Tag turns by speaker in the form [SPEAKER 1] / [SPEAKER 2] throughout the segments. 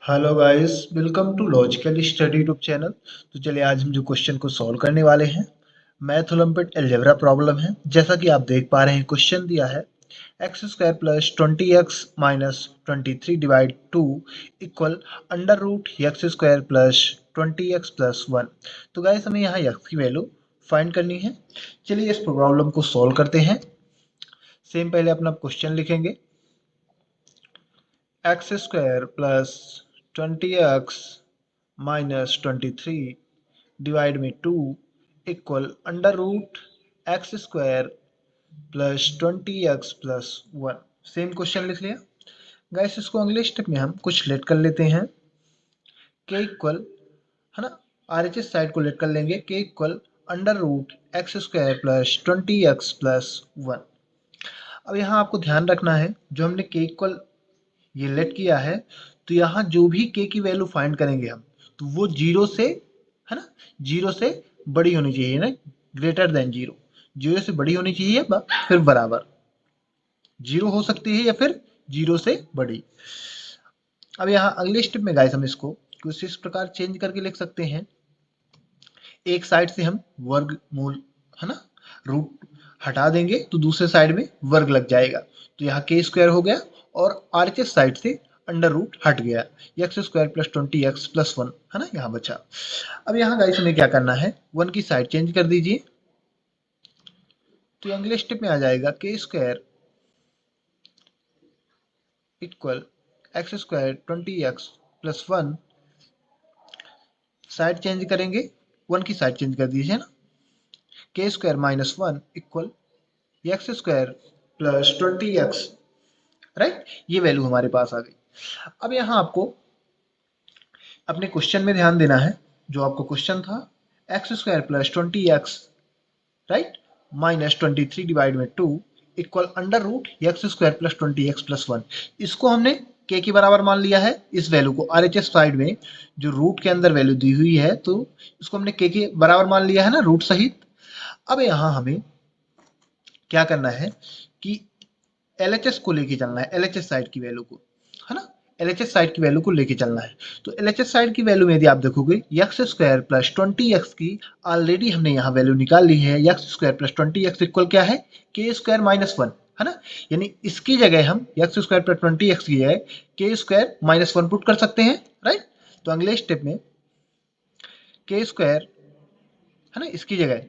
[SPEAKER 1] Hello guys, welcome to logical study YouTube channel. तो चलिए आज हम जो क्वेश्चन को सॉल्व करने वाले हैं, मैथ ओलंपियाड अलजेब्रा प्रॉब्लम है। जैसा कि आप देख पा रहे हैं, क्वेश्चन दिया है x square plus 20x minus 23 divide 2 equal under root x square plus 20x plus 1। तो गाइस हमें यहाँ x की वैल्यू फाइंड करनी है। चलिए इस प्रॉब्लम को सॉल्व करते हैं। सेम पहले अपना क्वेश्चन लिखेंगे, x square plus 20x minus 23 divide में 2 equal under root x square plus 20x plus 1। Same question लिख लिया। गाइस इसको अगले स्टेप में हम कुछ लेट कर लेते हैं। के इक्वल, है ना, आर एच एस साइड को लेट कर लेंगे। K equal under root x square plus 20x plus 1। अब यहाँ आपको ध्यान रखना है, जो हमने के इक्वल ये लेट किया है, तो यहाँ जो भी के की वैल्यू फाइंड करेंगे हम, तो वो जीरो से, है ना, जीरो से बड़ी होनी चाहिए ना, ग्रेटर देन जीरो। जीरो से बड़ी होनी चाहिए, फिर बराबर। जीरो हो सकती है या फिर जीरो से बड़ी। अब यहाँ अगले स्टेप में गाइस हम इसको कुछ इस प्रकार चेंज करके लिख सकते हैं। एक साइड से हम वर्ग मूल, है ना, रूट हटा देंगे तो दूसरे साइड में वर्ग लग जाएगा। तो यहाँ के स्क्वायर हो गया और आरएचएस साइड से अंडर रूट हट गया, x square plus 20x plus 1, है ना, यहाँ बचा। अब यहाँ गाइस हमें क्या करना है, 1 की साइड चेंज कर दीजिए। तो ये अगले स्टेप में आ जाएगा के square equal x square 20x plus 1। Side change करेंगे, 1 की साइड चेंज कर दीजिए ना। के square minus 1 equal x square plus 20x, right. ये वैल्यू हमारे पास आ गई। अब यहाँ आपको अपने क्वेश्चन में ध्यान देना है। जो आपको क्वेश्चन था, x square plus 20x, right, minus 23 divide में 2 equal under root x square plus 20x plus 1। इसको हमने के के बराबर मान लिया है। इस वैल्यू को आर एच एस साइड में जो रूट के अंदर वैल्यू दी हुई है, तो इसको हमने के बराबर मान लिया है ना, रूट सहित। अब यहाँ हमें क्या करना है कि एलएचएस को लेके चलना है, एलएचएस साइड की वैल्यू को, है ना, एलएचएस साइड की वैल्यू को लेके चलना है। तो एलएचएस साइड की वैल्यू में यदि आप देखोगे, एक्स स्क्वायर प्लस 20x की ऑलरेडी हमने यहाँ वैल्यू निकाल ली है। X square plus 20x equal क्या है, के स्क्वायर माइनस 1, है ना। यानी इसकी जगह हम एक्स स्क्वायर प्लस 20x की जगह के स्क्वायर माइनस 1 पुट कर सकते हैं, राइट। तो अगले स्टेप में के स्क्वायर, है ना, इसकी जगह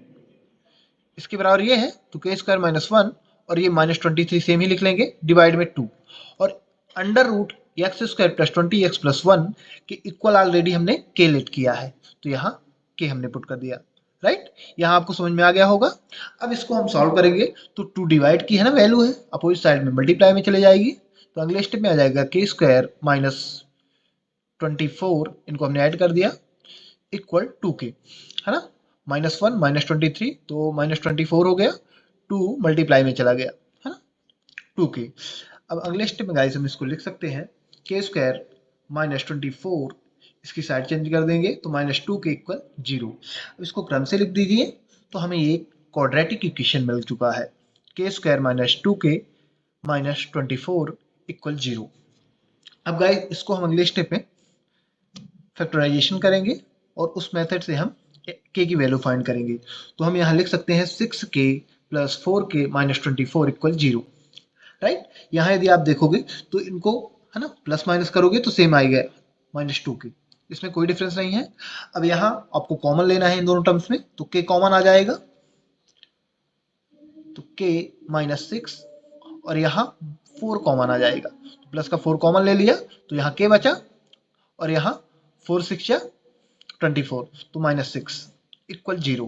[SPEAKER 1] इसके बराबर ये है, तो के स्क्वायर माइनस 1 और ये माइनस 23 सेम ही लिख लेंगे, डिवाइड में 2 और under root x square plus 20x plus 1 k equal already हमने के लेट किया है। तो यहाँ के हमने पुट कर दिया, राइट। यहाँ आपको समझ में आ गया होगा। अब इसको हम सॉल्व करेंगे, तो 2 डिवाइड की है ना वैल्यू है, अपोजिट साइड में मल्टीप्लाई में चले जाएगी। तो अगले स्टेप में आ जाएगा के स्क्वायर माइनस 24, इनको हमने ऐड कर दिया, इक्वल 2k, है ना। माइनस 1 माइनस 23, तो माइनस 24 हो गया, 2 मल्टीप्लाई में चला गया, है ना, 2k। अब अगले स्टेप में गाइस हम इसको लिख सकते हैं, के स्क्वायर माइनस 24, इसकी साइड चेंज कर देंगे तो माइनस 2k इक्वल 0। अब इसको क्रम से लिख दीजिए, तो हमें ये क्वाड्रेटिक इक्वेशन मिल चुका है, के square minus 2k minus 24 equal 0। अब गाइस इसको हम अगले स्टेप में फैक्टराइजेशन करेंगे और उस मेथड से हम के की वैल्यू फाइंड करेंगे। तो हम यहाँ लिख सकते हैं 6k plus 4k minus 24 equal 0, right. यहाँ यदि आप देखोगे तो इनको, है ना, प्लस माइनस करोगे तो सेम आएगा, माइनस 2k, इसमें कोई डिफरेंस नहीं है। अब यहाँ आपको कॉमन लेना है इन दोनों टर्म्स में, तो k कॉमन आ जाएगा, तो k माइनस 6 और यहाँ 4 कॉमन आ जाएगा, तो प्लस का 4 कॉमन ले लिया, तो यहाँ k बचा और यहाँ 4 6 या 24, तो माइनस 6 इक्वल 0।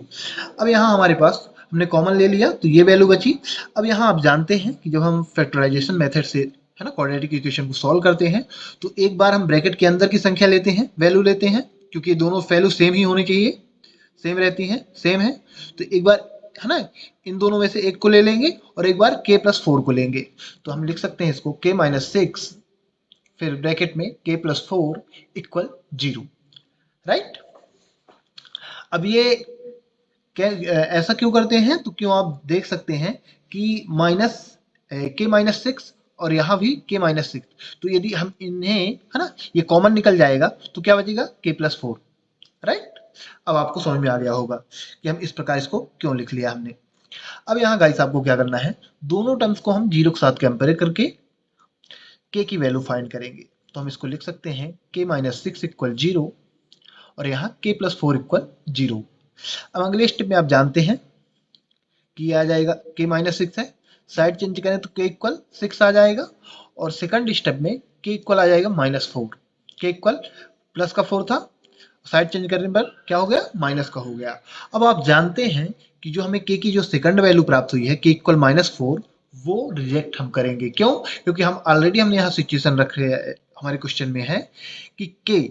[SPEAKER 1] अब यहाँ हमारे पास हमने कॉमन ले लिया, तो ये वैल्यू बची। अब यहाँ आप जानते हैं कि जब हम फैक्टराइजेशन मेथड से, है ना, क्वाड्रेटिक इक्वेशन को सॉल्व करते हैं, तो एक बार हम ब्रैकेट के अंदर की संख्या लेते हैं, वैल्यू लेते हैं, क्योंकि दोनों वैल्यू सेम ही होनी चाहिए, सेम रहती हैं, सेम है। तो एक बार, है ना, इन दोनों में से एक को ले लेंगे और एक बार k प्लस 4 को लेंगे। तो हम लिख सकते हैं इसको k माइनस 6, फिर ब्रैकेट में k प्लस 4 इक्वल 0, राइट। अब ये क्या, ऐसा क्यों करते हैं, तो क्यों आप देख सकते हैं कि माइनस के माइनस 6 और यहाँ भी k माइनस 6। तो यदि हम इन्हें, है ना, ये कॉमन निकल जाएगा तो क्या बचेगा, k प्लस 4, राइट। अब आपको समझ में आ गया होगा कि हम इस प्रकार इसको क्यों लिख लिया हमने। अब यहाँ गाइस आपको क्या करना है, दोनों टर्म्स को हम 0 के साथ कंपेयर करके k की वैल्यू फाइंड करेंगे। तो हम इसको लिख सकते हैं k माइनस 6 इक्वल 0 और यहाँ k प्लस 4 इक्वल 0। अब अगले स्टेप में आप जानते हैं कि आ जाएगा k माइनस 6 है, साइड चेंज करें तो k इक्वल 6 आ जाएगा, और सेकंड स्टेप में k इक्वल आ जाएगा माइनस 4। k इक्वल प्लस का 4 था, साइड चेंज करने पर क्या हो गया, माइनस का हो गया। अब आप जानते हैं कि जो हमें k की जो सेकंड वैल्यू प्राप्त हुई है k इक्वल माइनस 4, वो रिजेक्ट हम करेंगे। क्यों? क्योंकि हमने यहाँ सिचुएशन रख रहे हैं, हमारे क्वेश्चन में है कि k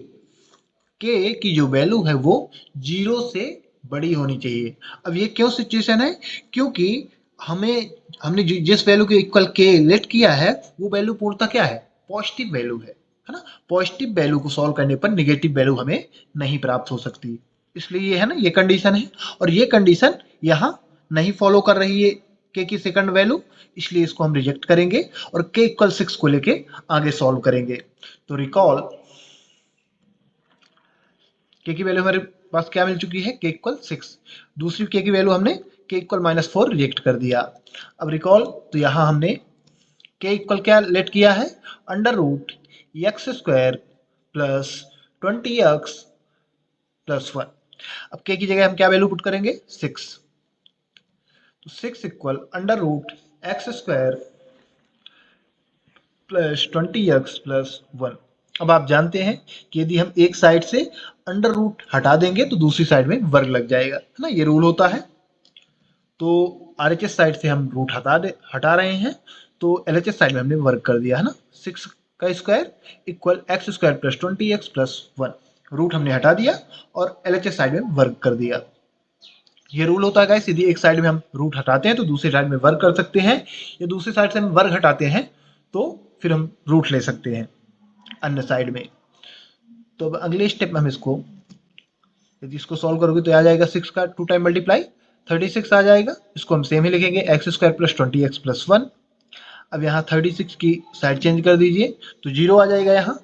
[SPEAKER 1] की जो वैल्यू है वो 0 से बड़ी होनी चाहिए। अब ये क्यों सिचुएशन है, क्योंकि हमने जिस वैल्यू के इक्वल k लेट किया है वो वैल्यू पूर्णतः क्या है, पॉजिटिव वैल्यू है ना। पॉजिटिव वैल्यू को सॉल्व करने पर निगेटिव वैल्यू हमें नहीं प्राप्त हो सकती, इसलिए ये है ना, ये कंडीशन है। और ये कंडीशन यहाँ नहीं फॉलो कर रही है k की सेकंड वैल्यू, इसलिए इसको हम रिजेक्ट करेंगे और k इक्वल 6 को लेके आगे सॉल्व करेंगे। तो रिकॉल k की वैल्यू हमारे पास क्या मिल चुकी है, k इक्वल 6, दूसरी k की वैल्यू हमने k इक्वल माइनस 4 रिजेक्ट कर दिया। अब रिकॉल, तो यहाँ हमने k इक्वल क्या लेट किया है, under root x square plus 20x plus 1। अब k की जगह हम क्या वैल्यू पुट करेंगे, 6। तो 6 equal under root x square plus 20x plus 1। अब आप जानते हैं कि यदि हम एक साइड से अंडर रूट हटा देंगे तो दूसरी साइड में वर्ग लग जाएगा, है ना, ये रूल होता है। तो आरएचएस साइड से हम रूट हटा रहे हैं, तो एलएचएस साइड में हमने वर्ग कर दिया, है ना। 6 का square equal x square plus 20x plus 1, root हमने हटा दिया और एलएचएस साइड में वर्ग कर दिया। ये रूल होता है गाइस, यदि एक साइड में हम रूट हटाते हैं तो दूसरी साइड में वर्ग कर सकते हैं, या दूसरी साइड से हम वर्ग हटाते हैं तो फिर हम रूट ले सकते हैं अन्य साइड में। तो अब अगले स्टेप में हम इसको, यदि इसको सॉल्व करोगे तो आ जाएगा 6 का 2 टाइम मल्टीप्लाई 36 आ जाएगा। इसको हम सेम ही लिखेंगे, x square plus 20x plus 1। अब यहाँ 36 की साइड चेंज कर दीजिए तो 0 आ जाएगा यहाँ,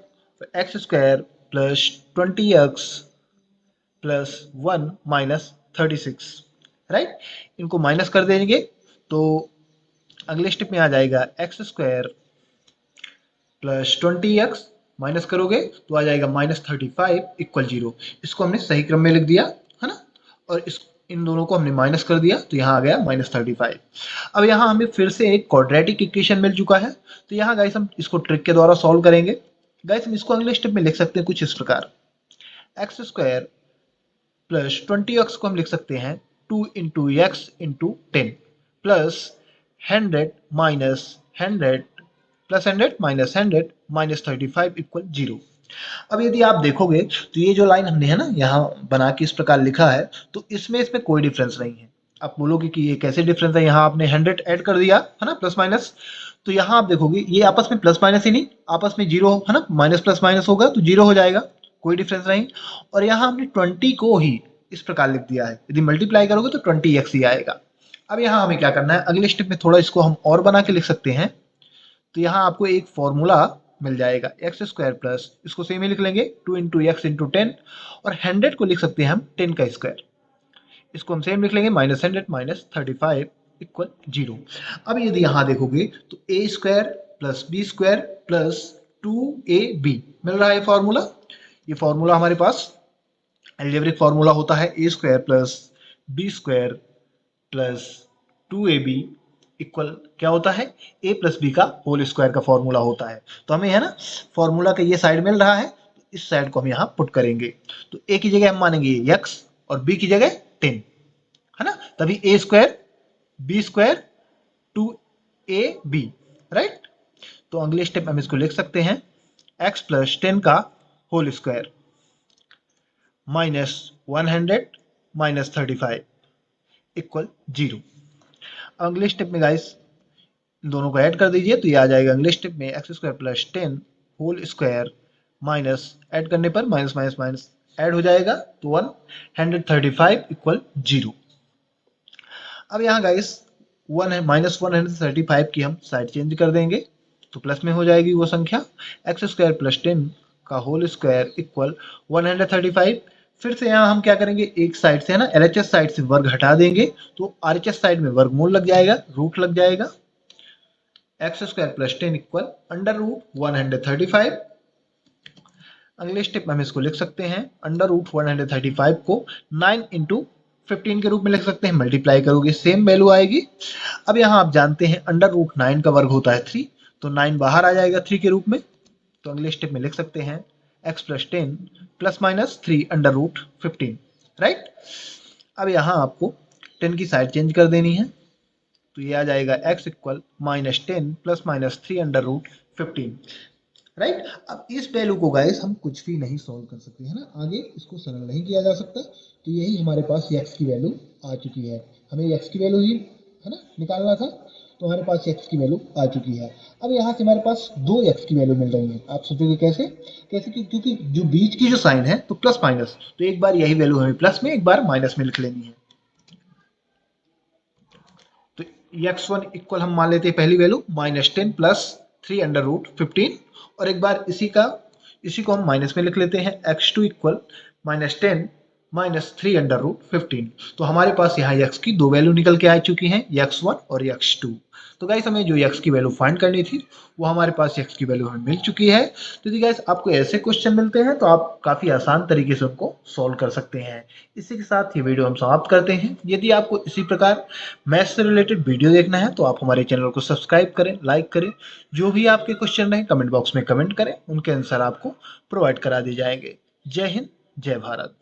[SPEAKER 1] x square plus 20x plus 1 minus 36, right. इनको माइनस कर देंगे तो अगले स्टेप में आ जाएगा x square plus 20x, minus करोगे तो आ जाएगा माइनस 35 इक्वल 0। इसको हमने सही क्रम में लिख दिया, है ना, और इन दोनों को हमने माइनस कर दिया तो यहाँ आ गया माइनस 35। अब यहाँ हमें फिर से एक क्वाड्रेटिक इक्वेशन मिल चुका है, तो यहाँ गाइस हम इसको ट्रिक के द्वारा सॉल्व करेंगे। गाइस हम इसको अगले स्टेप में लिख सकते हैं कुछ इस प्रकार, एक्स स्क्वायर प्लस 20x को हम लिख सकते हैं 2 into x into 10 plus 100 minus 100 plus 100 minus 100 minus 35 equal 0। अब यदि आप देखोगे तो ये जो लाइन हमने, है ना, यहाँ बना के इस प्रकार लिखा है, तो इसमें कोई डिफरेंस नहीं है। आप बोलोगे कि ये कैसे डिफरेंस है, यहाँ आपने 100 ऐड कर दिया, है ना, प्लस माइनस। तो यहाँ आप देखोगे ये आपस में प्लस माइनस ही नहीं, आपस में जीरो, है ना, माइनस प्लस माइनस होगा तो जीरो हो जाएगा, कोई डिफरेंस नहीं। और यहाँ हमने 20 को ही इस प्रकार लिख दिया है, यदि मल्टीप्लाई करोगे तो 20x ही आएगा। अब यहाँ हमें क्या करना है, अगले स्टेप में थोड़ा इसको हम और बना के लिख सकते हैं। तो यहाँ आपको एक फॉर्मूला मिल जाएगा, एक्स स्क्वायर प्लस, इसको सेम ही लिख लेंगे 2 इंटू एक्स इंटू 10, और 100 को लिख सकते हैं हम 10 का स्क्वायर, इसको हम सेम लिख लेंगे माइनस 100 माइनस 35 इक्वल 0। अब यदि यहाँ देखोगे तो a square plus B square plus 2ab मिल रहा है फॉर्मूला। ये फॉर्मूला हमारे पास एल्जेब्रिक फॉर्मूला होता है, A square plus B square plus 2ab equal क्या होता है, a प्लस बी का होल स्क्वायर का फॉर्मूला होता है। तो हमें, है ना, फॉर्मूला का ये साइड मिल रहा है, तो इस साइड को हम यहाँ पुट करेंगे। तो a की जगह हम मानेंगे x और b की जगह 10, है ना, तभी a square b square 2ab, right. तो अगले स्टेप हम इसको लिख सकते हैं x प्लस 10 का whole square minus 100 minus 35 equal 0। अगले स्टेप में गाइस इन दोनों को ऐड कर दीजिए तो ये आ जाएगा अगले स्टेप में x square plus 10 whole square minus, add करने पर माइनस माइनस माइनस ऐड हो जाएगा तो 135 इक्वल 0। अब यहाँ गाइस माइनस 135 की हम साइड चेंज कर देंगे, तो प्लस में हो जाएगी वो संख्या। एक्स स्क्वायर प्लस 10 का होल स्क्वायर इक्वल 135। फिर से यहाँ हम क्या करेंगे, एक साइड से है ना, एलएचएस साइड से वर्ग हटा देंगे तो आरएचएस साइड में वर्गमूल लग जाएगा, रूट लग जाएगा। X square plus 10 equal under root 135। अगले स्टेप में हम इसको लिख सकते हैं, अंडर रूट 135 को 9 इंटू 15 के रूप में लिख सकते हैं, मल्टीप्लाई करोगे सेम वैल्यू आएगी। अब यहाँ आप जानते हैं अंडर रूट 9 का वर्ग होता है 3, तो 9 बाहर आ जाएगा 3 के रूप में। तो अगले स्टेप में लिख सकते हैं x plus 10 plus minus 3 under root 15, right. अब यहाँ आपको 10 की साइड चेंज कर देनी है, तो ये आ जाएगा x equal -10 plus minus 3 under root 15, right. अब इस वैल्यू को गाइस हम कुछ भी नहीं सॉल्व कर सकते, है ना, आगे इसको सरल नहीं किया जा सकता। तो यही हमारे पास x की वैल्यू आ चुकी है, हमें x की वैल्यू ही है ना निकालना था, तो हमारे पास x की वैल्यू आ चुकी है। अब यहाँ से हमारे पास 2x की वैल्यू मिल रही है। आप सोचोगे कैसे, कैसे कि क्योंकि जो बीच की जो साइन है तो प्लस माइनस, तो एक बार यही वैल्यू हमें प्लस में, एक बार माइनस में लिख लेनी है। तो x1 इक्वल हम मान लेते हैं पहली वैल्यू -10 प्लस 3 अंडर रूट 15, और एक बार इसी को हम माइनस में लिख लेते हैं, x2 equal -10 minus 3 under root 15। तो हमारे पास यहाँ x की दो वैल्यू निकल के आ चुकी हैं, x1 और x2। तो गाइस हमें जो x की वैल्यू फाइंड करनी थी वो हमारे पास x की वैल्यू हमें मिल चुकी है। तो यदि गाइस आपको ऐसे क्वेश्चन मिलते हैं तो आप काफ़ी आसान तरीके से उनको सॉल्व कर सकते हैं। इसी के साथ ये वीडियो हम समाप्त करते हैं। यदि आपको इसी प्रकार मैथ्स से रिलेटेड वीडियो देखना है तो आप हमारे चैनल को सब्सक्राइब करें, लाइक करें। जो भी आपके क्वेश्चन रहें कमेंट बॉक्स में कमेंट करें, उनके आंसर आपको प्रोवाइड करा दिए जाएंगे। जय हिंद, जय भारत।